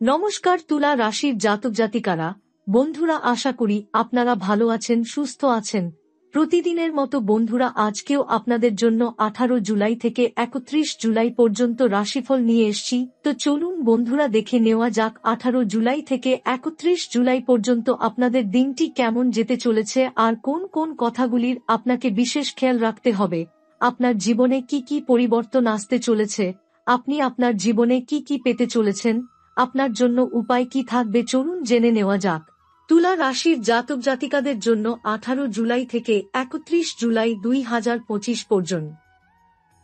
নমস্কার তুলা রাশির জাতক জাতিকারা, বন্ধুরা, আশা করি আপনারা ভালো আছেন, সুস্থ আছেন। প্রতিদিনের মতো বন্ধুরা, আজকেও আপনাদের জন্য 18 জুলাই থেকে 31 জুলাই পর্যন্ত রাশিফল নিয়ে এসেছি। তো চলুন বন্ধুরা, দেখে নেওয়া যাক 18 জুলাই থেকে 31 জুলাই পর্যন্ত আপনাদের দিনটি কেমন যেতে চলেছে আর কোন কোন কথাগুলির আপনাকে বিশেষ খেয়াল রাখতে হবে। আপনার জীবনে কি কি পরিবর্তন আসতে চলেছে, আপনি আপনার জীবনে কি কি পেতে চলেছেন, আপনার জন্য উপায় কি থাকবে, চলুন জেনে নেওয়া যাক। তুলা রাশির জাতক জাতিকাদের জন্য 18 জুলাই থেকে 31 জুলাই 2025 পর্যন্ত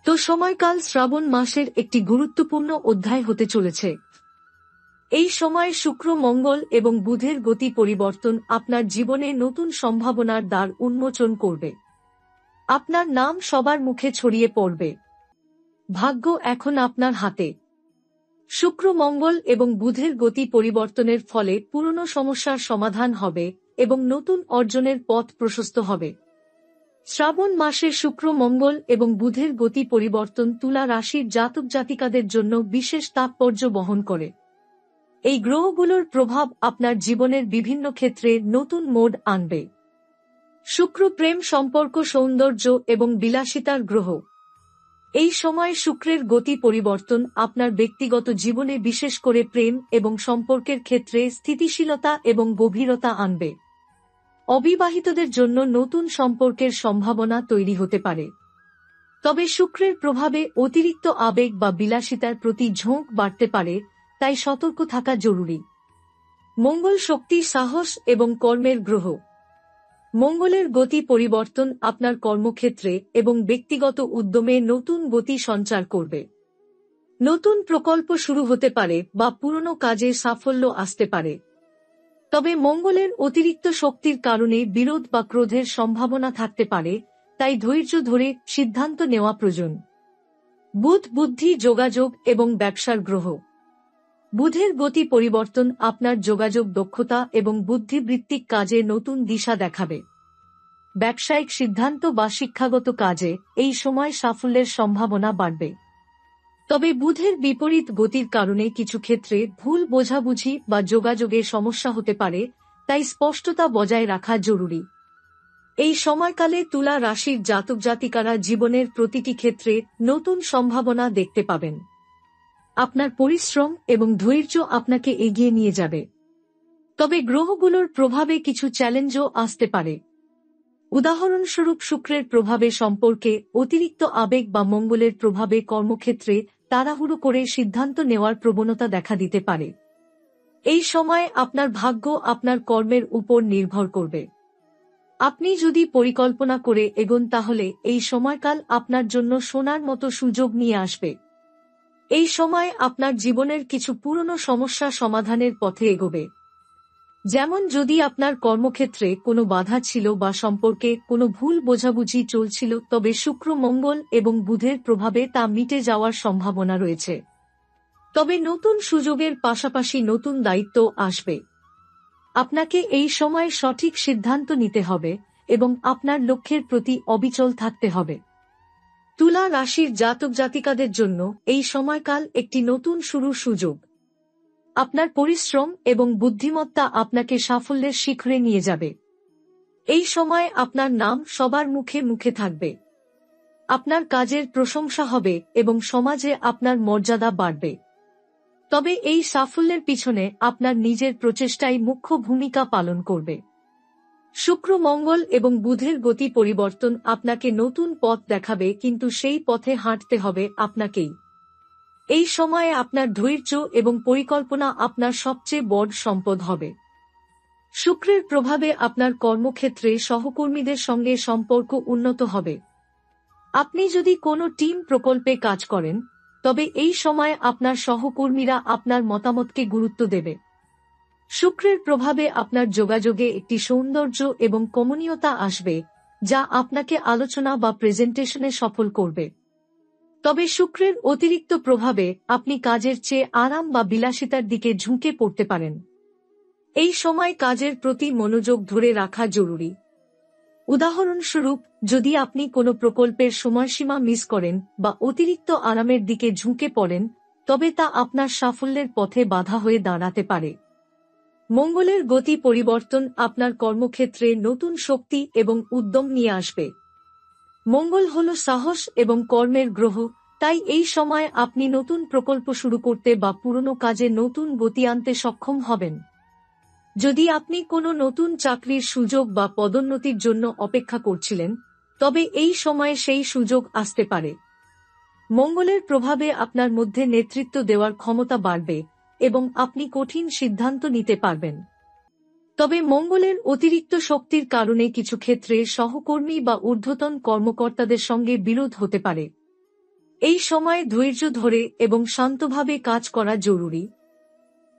তো সময়কাল শ্রাবণ মাসের একটি গুরুত্বপূর্ণ অধ্যায় হতে চলেছে। এই সময়ে শুক্র, মঙ্গল এবং বুধের গতি পরিবর্তন আপনার জীবনে নতুন সম্ভাবনার দ্বার উন্মোচন করবে। আপনার নাম সবার মুখে ছড়িয়ে পড়বে। ভাগ্য এখন আপনার হাতে। শুক্র, মঙ্গল এবং বুধের গতি পরিবর্তনের ফলে পুরনো সমস্যার সমাধান হবে এবং নতুন অর্জনের পথ প্রশস্ত হবে। শ্রাবণ মাসে শুক্র, মঙ্গল এবং বুধের গতি পরিবর্তন তুলা রাশির জাতক জাতিকাদের জন্য বিশেষ তাৎপর্য বহন করে। এই গ্রহগুলোর প্রভাব আপনার জীবনের বিভিন্ন ক্ষেত্রে নতুন মোড় আনবে। শুক্র প্রেম, সম্পর্ক, সৌন্দর্য এবং বিলাসিতার গ্রহ। এই সময় শুক্রের গতি পরিবর্তন আপনার ব্যক্তিগত জীবনে, বিশেষ করে প্রেম এবং সম্পর্কের ক্ষেত্রে স্থিতিশীলতা এবং গভীরতা আনবে। অবিবাহিতদের জন্য নতুন সম্পর্কের সম্ভাবনা তৈরি হতে পারে। তবে শুক্রের প্রভাবে অতিরিক্ত আবেগ বা বিলাসিতার প্রতি ঝোঁক বাড়তে পারে, তাই সতর্ক থাকা জরুরি। মঙ্গল শক্তি, সাহস এবং কর্মের গ্রহ। মঙ্গলের গতি পরিবর্তন আপনার কর্মক্ষেত্রে এবং ব্যক্তিগত উদ্যমে নতুন গতি সঞ্চার করবে। নতুন প্রকল্প শুরু হতে পারে বা পুরনো কাজে সাফল্য আসতে পারে। তবে মঙ্গলের অতিরিক্ত শক্তির কারণে বিরোধ বা ক্রোধের সম্ভাবনা থাকতে পারে, তাই ধৈর্য ধরে সিদ্ধান্ত নেওয়া প্রয়োজন। বুধ বুদ্ধি, যোগাযোগ এবং ব্যবসার গ্রহ। বুধের গতি পরিবর্তন আপনার যোগাযোগ দক্ষতা এবং বুদ্ধিবৃত্তিক কাজে নতুন দিশা দেখাবে। ব্যবসায়িক সিদ্ধান্ত বা শিক্ষাগত কাজে এই সময় সাফল্যের সম্ভাবনা বাড়বে। তবে বুধের বিপরীত গতির কারণে কিছু ক্ষেত্রে ভুল বোঝাবুঝি বা যোগাযোগে সমস্যা হতে পারে, তাই স্পষ্টতা বজায় রাখা জরুরি। এই সময়কালে তুলা রাশির জাতক জাতিকারা জীবনের প্রতিটি ক্ষেত্রে নতুন সম্ভাবনা দেখতে পাবেন। আপনার পরিশ্রম এবং ধৈর্য আপনাকে এগিয়ে নিয়ে যাবে। তবে গ্রহগুলোর প্রভাবে কিছু চ্যালেঞ্জও আসতে পারে। উদাহরণস্বরূপ শুক্রের প্রভাবে সম্পর্কে অতিরিক্ত আবেগ বা মঙ্গলের প্রভাবে কর্মক্ষেত্রে তাড়াহুড়ো করে সিদ্ধান্ত নেওয়ার প্রবণতা দেখা দিতে পারে। এই সময় আপনার ভাগ্য আপনার কর্মের উপর নির্ভর করবে। আপনি যদি পরিকল্পনা করে এগোন তাহলে এই সময়কাল আপনার জন্য সোনার মতো সুযোগ নিয়ে আসবে। এই সময় আপনার জীবনের কিছু পুরনো সমস্যা সমাধানের পথে এগোবে। যেমন যদি আপনার কর্মক্ষেত্রে কোনো বাধা ছিল বা সম্পর্কে কোনো ভুল বোঝাবুঝি চলছিল, তবে শুক্র, মঙ্গল এবং বুধের প্রভাবে তা মিটে যাওয়ার সম্ভাবনা রয়েছে। তবে নতুন সুযোগের পাশাপাশি নতুন দায়িত্ব আসবে। আপনাকে এই সময় সঠিক সিদ্ধান্ত নিতে হবে এবং আপনার লক্ষ্যের প্রতি অবিচল থাকতে হবে। তুলা রাশির জাতক জাতিকাদের জন্য এই সময়কাল একটি নতুন শুরুর সুযোগ। আপনার পরিশ্রম এবং বুদ্ধিমত্তা আপনাকে সাফল্যের শিখরে নিয়ে যাবে। এই সময় আপনার নাম সবার মুখে মুখে থাকবে। আপনার কাজের প্রশংসা হবে এবং সমাজে আপনার মর্যাদা বাড়বে। তবে এই সাফল্যের পিছনে আপনার নিজের প্রচেষ্টাই মুখ্য ভূমিকা পালন করবে। শুক্র, মঙ্গল এবং বুধের গতি পরিবর্তন আপনাকে নতুন পথ দেখাবে, কিন্তু সেই পথে হাঁটতে হবে আপনাকেই। এই সময়ে আপনার ধৈর্য এবং পরিকল্পনা আপনার সবচেয়ে বড় সম্পদ হবে। শুক্রের প্রভাবে আপনার কর্মক্ষেত্রে সহকর্মীদের সঙ্গে সম্পর্ক উন্নত হবে। আপনি যদি কোনো টিম প্রকল্পে কাজ করেন, তবে এই সময় আপনার সহকর্মীরা আপনার মতামতকে গুরুত্ব দেবে। শুক্রের প্রভাবে আপনার যোগাযোগে একটি সৌন্দর্য এবং কমনীয়তা আসবে, যা আপনাকে আলোচনা বা প্রেজেন্টেশনে সফল করবে। তবে শুক্রের অতিরিক্ত প্রভাবে আপনি কাজের চেয়ে আরাম বা বিলাসিতার দিকে ঝুঁকে পড়তে পারেন। এই সময় কাজের প্রতি মনোযোগ ধরে রাখা জরুরি। উদাহরণস্বরূপ, যদি আপনি কোনো প্রকল্পের সময়সীমা মিস করেন বা অতিরিক্ত আরামের দিকে ঝুঁকে পড়েন, তবে তা আপনার সাফল্যের পথে বাধা হয়ে দাঁড়াতে পারে। মঙ্গলের গতি পরিবর্তন আপনার কর্মক্ষেত্রে নতুন শক্তি এবং উদ্যম নিয়ে আসবে। মঙ্গল হল সাহস এবং কর্মের গ্রহ, তাই এই সময় আপনি নতুন প্রকল্প শুরু করতে বা পুরনো কাজে নতুন গতি আনতে সক্ষম হবেন। যদি আপনি কোনো নতুন চাকরির সুযোগ বা পদোন্নতির জন্য অপেক্ষা করছিলেন, তবে এই সময়ে সেই সুযোগ আসতে পারে। মঙ্গলের প্রভাবে আপনার মধ্যে নেতৃত্ব দেওয়ার ক্ষমতা বাড়বে এবং আপনি কঠিন সিদ্ধান্ত নিতে পারবেন। তবে মঙ্গলের অতিরিক্ত শক্তির কারণে কিছু ক্ষেত্রে সহকর্মী বা ঊর্ধ্বতন কর্মকর্তাদের সঙ্গে বিরোধ হতে পারে। এই সময়ে ধৈর্য ধরে এবং শান্তভাবে কাজ করা জরুরি।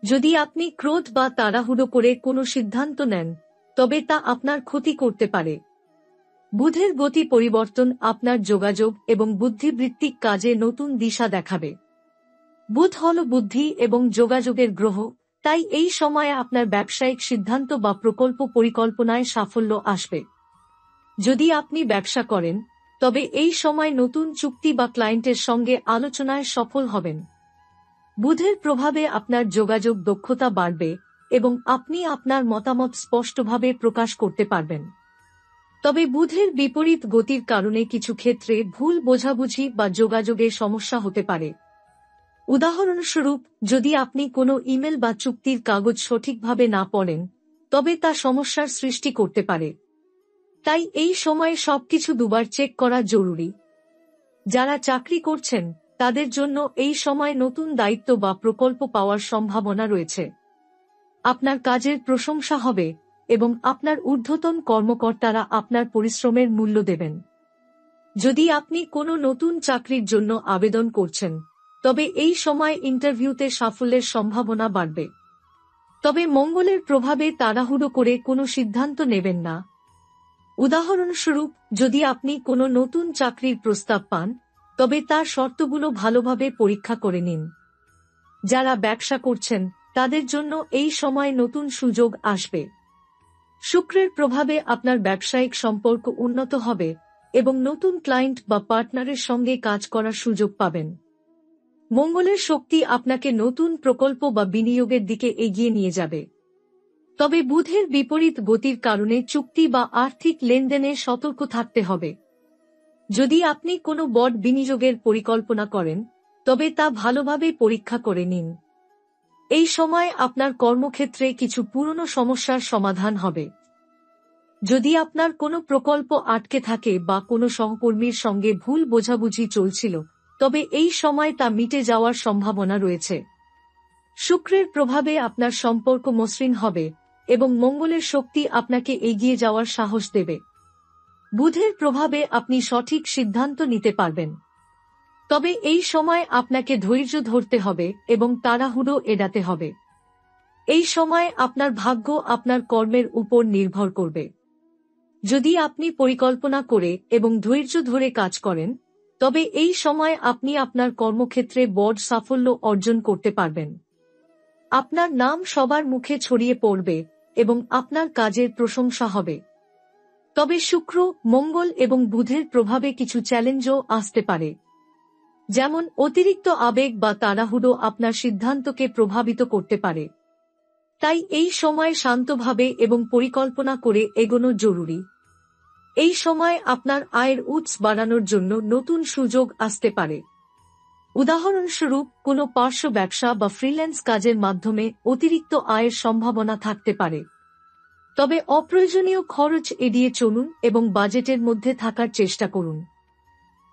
যদি আপনি ক্রোধ বা তাড়াহুড়ো করে কোনো সিদ্ধান্ত নেন, তবে তা আপনার ক্ষতি করতে পারে। বুধের গতি পরিবর্তন আপনার যোগাযোগ এবং বুদ্ধিবৃত্তিক কাজে নতুন দিশা দেখাবে। বুধ হল বুদ্ধি এবং যোগাযোগের গ্রহ, তাই এই সময়ে আপনার ব্যবসায়িক সিদ্ধান্ত বা প্রকল্প পরিকল্পনায় সাফল্য আসবে। যদি আপনি ব্যবসা করেন, তবে এই সময় নতুন চুক্তি বা ক্লায়েন্টের সঙ্গে আলোচনায় সফল হবেন। বুধের প্রভাবে আপনার যোগাযোগ দক্ষতা বাড়বে এবং আপনি আপনার মতামত স্পষ্টভাবে প্রকাশ করতে পারবেন। তবে বুধের বিপরীত গতির কারণে কিছু ক্ষেত্রে ভুল বোঝাবুঝি বা যোগাযোগের সমস্যা হতে পারে। উদাহরণস্বরূপ, যদি আপনি কোনো ইমেল বা চুক্তির কাগজ সঠিকভাবে না পড়েন, তবে তা সমস্যার সৃষ্টি করতে পারে। তাই এই সময়ে সবকিছু দুবার চেক করা জরুরি। যারা চাকরি করছেন, তাদের জন্য এই সময় নতুন দায়িত্ব বা প্রকল্প পাওয়ার সম্ভাবনা রয়েছে। আপনার কাজের প্রশংসা হবে এবং আপনার ঊর্ধ্বতন কর্মকর্তারা আপনার পরিশ্রমের মূল্য দেবেন। যদি আপনি কোনো নতুন চাকরির জন্য আবেদন করছেন, তবে এই সময় ইন্টারভিউতে সাফল্যের সম্ভাবনা বাড়বে। তবে মঙ্গলের প্রভাবে তাড়াহুড়ো করে কোনো সিদ্ধান্ত নেবেন না। উদাহরণস্বরূপ, যদি আপনি কোনো নতুন চাকরির প্রস্তাব পান, তবে তার শর্তগুলো ভালোভাবে পরীক্ষা করে নিন। যারা ব্যবসা করছেন, তাদের জন্য এই সময় নতুন সুযোগ আসবে। শুক্রের প্রভাবে আপনার ব্যবসায়িক সম্পর্ক উন্নত হবে এবং নতুন ক্লায়েন্ট বা পার্টনারের সঙ্গে কাজ করার সুযোগ পাবেন। মঙ্গলের শক্তি আপনাকে নতুন প্রকল্প বা বিনিয়োগের দিকে এগিয়ে নিয়ে যাবে। তবে বুধের বিপরীত গতির কারণে চুক্তি বা আর্থিক লেনদেনে সতর্ক থাকতে হবে। যদি আপনি কোনো বড় বিনিয়োগের পরিকল্পনা করেন, তবে তা ভালোভাবে পরীক্ষা করে নিন। এই সময় আপনার কর্মক্ষেত্রে কিছু পুরনো সমস্যার সমাধান হবে। যদি আপনার কোনো প্রকল্প আটকে থাকে বা কোনো সহকর্মীর সঙ্গে ভুল বোঝাবুঝি চলছিল, তবে এই সময় তা মিটে যাওয়ার সম্ভাবনা রয়েছে। শুক্রের প্রভাবে আপনার সম্পর্ক মসৃণ হবে এবং মঙ্গলের শক্তি আপনাকে এগিয়ে যাওয়ার সাহস দেবে। বুধের প্রভাবে আপনি সঠিক সিদ্ধান্ত নিতে পারবেন। তবে এই সময় আপনাকে ধৈর্য ধরতে হবে এবং তাড়াহুড়ো এড়াতে হবে। এই সময় আপনার ভাগ্য আপনার কর্মের উপর নির্ভর করবে। যদি আপনি পরিকল্পনা করে এবং ধৈর্য ধরে কাজ করেন, তবে এই সময় আপনি আপনার কর্মক্ষেত্রে বড় সাফল্য অর্জন করতে পারবেন। আপনার নাম সবার মুখে ছড়িয়ে পড়বে এবং আপনার কাজের প্রশংসা হবে। তবে শুক্র, মঙ্গল এবং বুধের প্রভাবে কিছু চ্যালেঞ্জও আসতে পারে। যেমন অতিরিক্ত আবেগ বা তাড়াহুড়ো আপনার সিদ্ধান্তকে প্রভাবিত করতে পারে। তাই এই সময় শান্তভাবে এবং পরিকল্পনা করে এগোনো জরুরি। এই সময় আপনার আয়ের উৎস বাড়ানোর জন্য নতুন সুযোগ আসতে পারে। উদাহরণস্বরূপ, কোনো পার্শ্ব ব্যবসা বা ফ্রিল্যান্স কাজের মাধ্যমে অতিরিক্ত আয়ের সম্ভাবনা থাকতে পারে। তবে অপ্রয়োজনীয় খরচ এড়িয়ে চলুন এবং বাজেটের মধ্যে থাকার চেষ্টা করুন।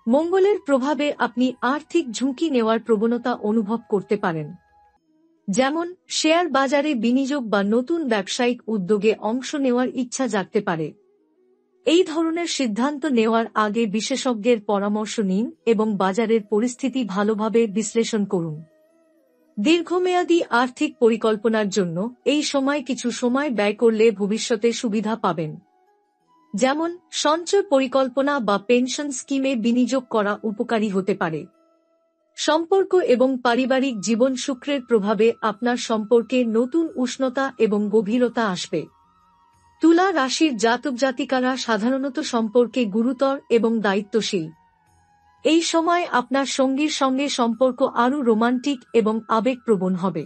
মঙ্গলের প্রভাবে আপনি আর্থিক ঝুঁকি নেওয়ার প্রবণতা অনুভব করতে পারেন। যেমন শেয়ার বাজারে বিনিয়োগ বা নতুন ব্যবসায়িক উদ্যোগে অংশ নেওয়ার ইচ্ছা জাগতে পারে। এই ধরনের সিদ্ধান্ত নেওয়ার আগে বিশেষজ্ঞের পরামর্শ নিন এবং বাজারের পরিস্থিতি ভালোভাবে বিশ্লেষণ করুন। দীর্ঘমেয়াদী আর্থিক পরিকল্পনার জন্য এই সময় কিছু সময় ব্যয় করলে ভবিষ্যতে সুবিধা পাবেন। যেমন সঞ্চয় পরিকল্পনা বা পেনশন স্কিমে বিনিয়োগ করা উপকারী হতে পারে। সম্পর্ক এবং পারিবারিক জীবন শুক্রের প্রভাবে আপনার সম্পর্কে নতুন উষ্ণতা এবং গভীরতা আসবে। তুলা রাশির জাতক জাতিকারা সাধারণত সম্পর্কে গুরুতর এবং দায়িত্বশীল। এই সময় আপনার সঙ্গীর সঙ্গে সম্পর্ক আরও রোমান্টিক এবং আবেগপ্রবণ হবে।